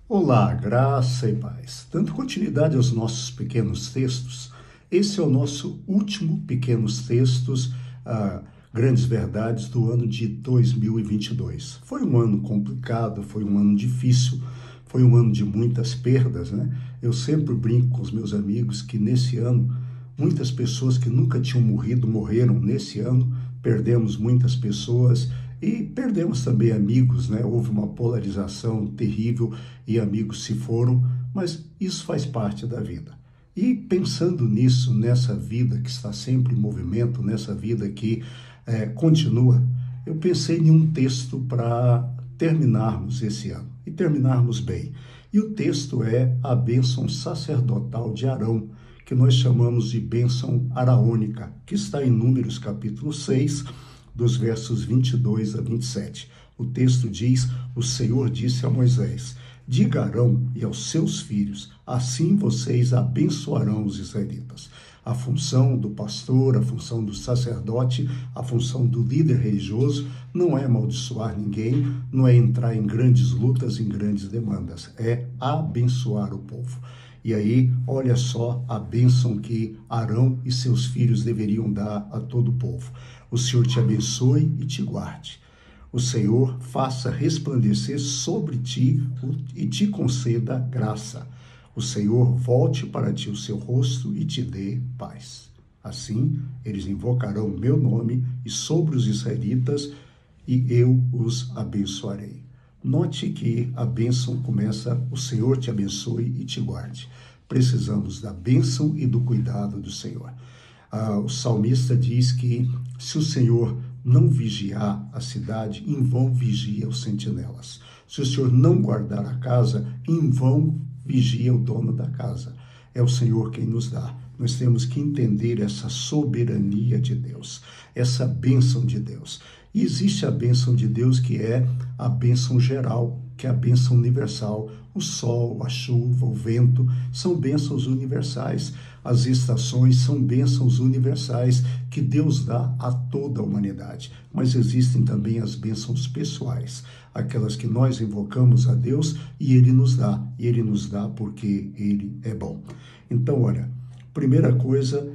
Olá, graça e paz. Dando continuidade aos nossos pequenos textos, esse é o nosso último pequenos textos, grandes verdades do ano de 2022. Foi um ano complicado, foi um ano difícil, foi um ano de muitas perdas, né? Eu sempre brinco com os meus amigos que nesse ano, muitas pessoas que nunca tinham morrido morreram nesse ano, perdemos muitas pessoas e perdemos também amigos, né? Houve uma polarização terrível e amigos se foram, mas isso faz parte da vida. E pensando nisso, nessa vida que está sempre em movimento, nessa vida que continua, eu pensei em um texto para terminarmos esse ano e terminarmos bem. E o texto é a bênção sacerdotal de Arão, que nós chamamos de bênção araônica, que está em Números capítulo 6, dos versos 22 a 27. O texto diz: o Senhor disse a Moisés: diga a Arão e aos seus filhos, assim vocês abençoarão os israelitas. A função do pastor, a função do sacerdote, a função do líder religioso não é amaldiçoar ninguém, não é entrar em grandes lutas, em grandes demandas, é abençoar o povo. E aí, olha só a bênção que Arão e seus filhos deveriam dar a todo o povo. O Senhor te abençoe e te guarde. O Senhor faça resplandecer sobre ti e te conceda graça. O Senhor volte para ti o seu rosto e te dê paz. Assim, eles invocarão o meu nome e sobre os israelitas, e eu os abençoarei. Note que a bênção começa: o Senhor te abençoe e te guarde. Precisamos da bênção e do cuidado do Senhor. O salmista diz que se o Senhor não vigiar a cidade, em vão vigia os sentinelas. Se o Senhor não guardar a casa, em vão vigia o dono da casa. É o Senhor quem nos dá. Nós temos que entender essa soberania de Deus, essa bênção de Deus. E existe a bênção de Deus que é a bênção geral, que é a bênção universal. O sol, a chuva, o vento são bênçãos universais. As estações são bênçãos universais que Deus dá a toda a humanidade. Mas existem também as bênçãos pessoais, aquelas que nós invocamos a Deus e Ele nos dá. E Ele nos dá porque Ele é bom. Então, olha, primeira coisa,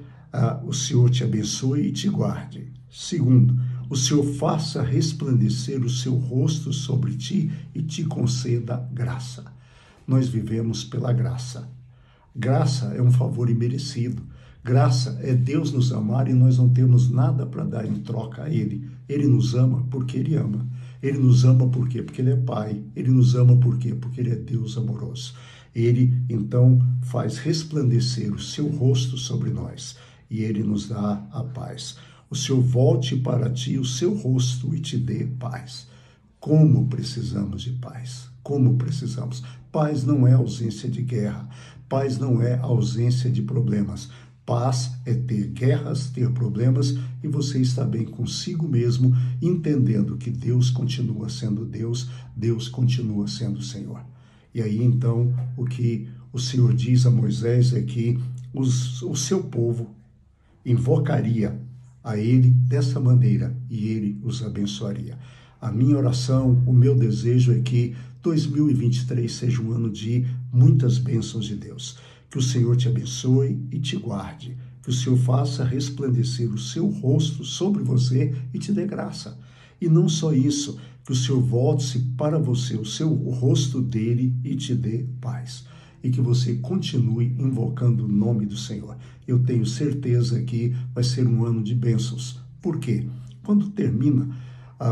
o Senhor te abençoe e te guarde. Segundo, o Senhor faça resplandecer o seu rosto sobre ti e te conceda graça. Nós vivemos pela graça. Graça é um favor imerecido. Graça é Deus nos amar e nós não temos nada para dar em troca a Ele. Ele nos ama porque Ele ama. Ele nos ama por quê? Porque Ele é Pai. Ele nos ama por quê? Porque Ele é Deus amoroso. Ele, então, faz resplandecer o seu rosto sobre nós e Ele nos dá a paz. O Senhor volte para ti o seu rosto e te dê paz. Como precisamos de paz? Como precisamos? Paz não é ausência de guerra. Paz não é ausência de problemas. Paz é ter guerras, ter problemas e você está bem consigo mesmo, entendendo que Deus continua sendo Deus, Deus continua sendo Senhor. E aí, então, o que o Senhor diz a Moisés é que o seu povo invocaria a Ele dessa maneira e Ele os abençoaria. A minha oração, o meu desejo é que 2023 seja um ano de muitas bênçãos de Deus. Que o Senhor te abençoe e te guarde. Que o Senhor faça resplandecer o seu rosto sobre você e te dê graça. E não só isso, que o Senhor volte para você o rosto dele e te dê paz. E que você continue invocando o nome do Senhor. Eu tenho certeza que vai ser um ano de bênçãos. Por quê? Quando termina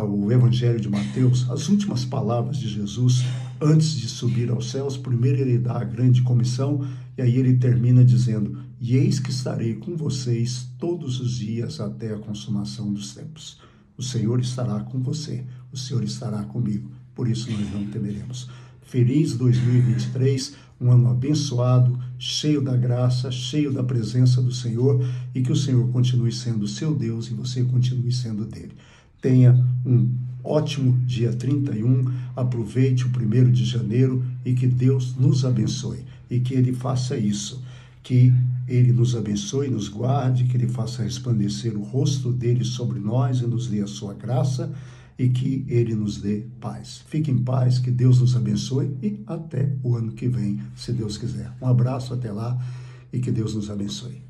o Evangelho de Mateus, as últimas palavras de Jesus, antes de subir aos céus, primeiro ele dá a grande comissão, e aí ele termina dizendo: e eis que estarei com vocês todos os dias até a consumação dos tempos. O Senhor estará com você, o Senhor estará comigo, por isso nós não temeremos. Feliz 2023, um ano abençoado, cheio da graça, cheio da presença do Senhor, e que o Senhor continue sendo seu Deus e você continue sendo dele. Tenha um ótimo dia 31, aproveite o 1º de janeiro e que Deus nos abençoe e que Ele faça isso, que Ele nos abençoe, nos guarde, que Ele faça resplandecer o rosto dele sobre nós e nos dê a sua graça e que Ele nos dê paz. Fique em paz, que Deus nos abençoe e até o ano que vem, se Deus quiser. Um abraço, até lá e que Deus nos abençoe.